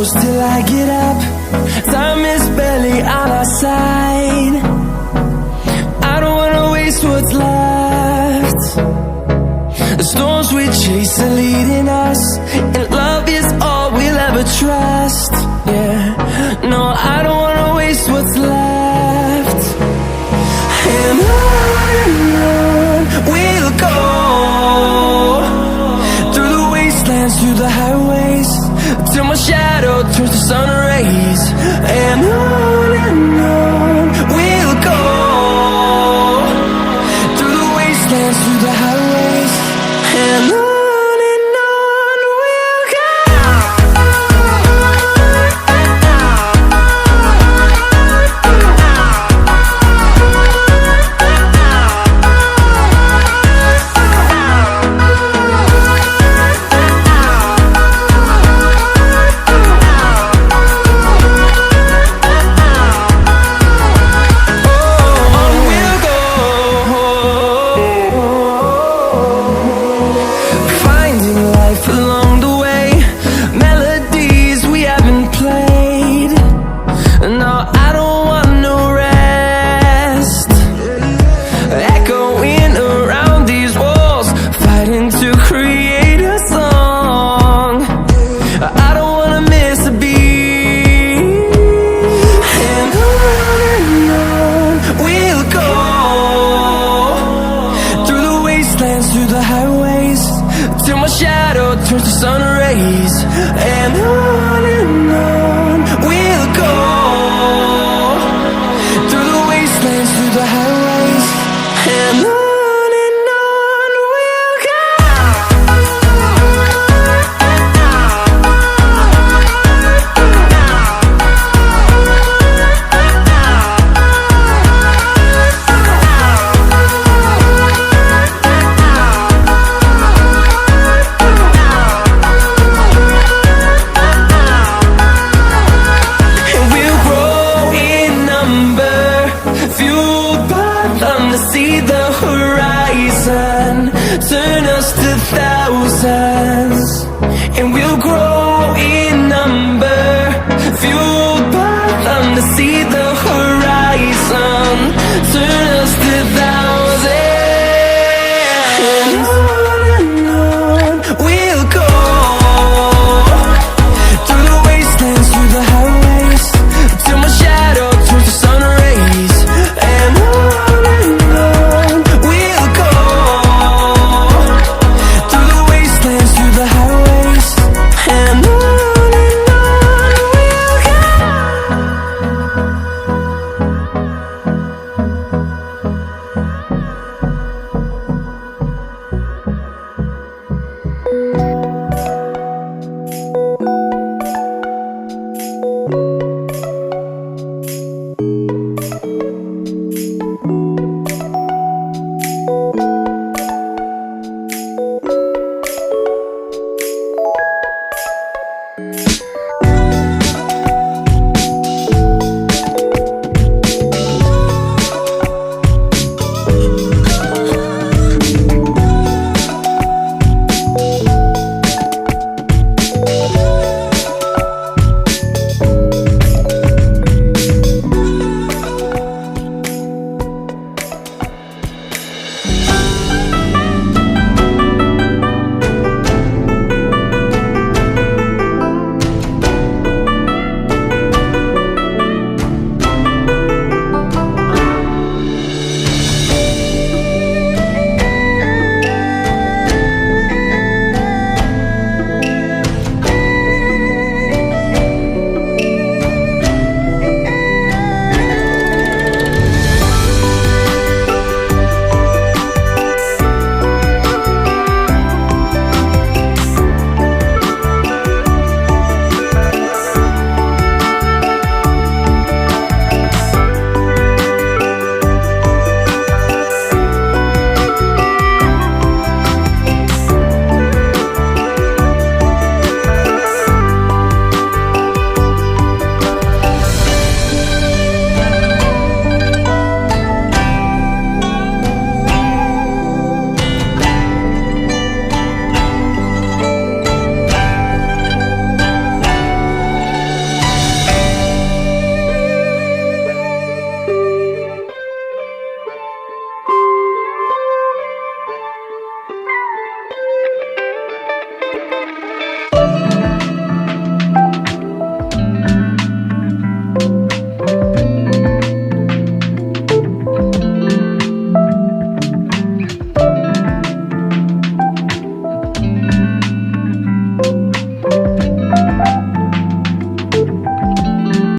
close till I get up. Time is barely on our side. I don't wanna waste what's left. The storms we chase are leading us, and love is all we'll ever trust. Yeah, no, I don't wanna waste what's left. And on we'll go, through the wastelands, through the highways, till my shadow turns to sun rays. And on we'll go, through the wastelands, through the highways, and on we'll go. Through the highways, till my shadow turns to sun rays. And on we'll go, through the wastelands, through the highways, and on we'll go. See the horizon, turn us to thousands, and we'll grow in number, fueled by them to see the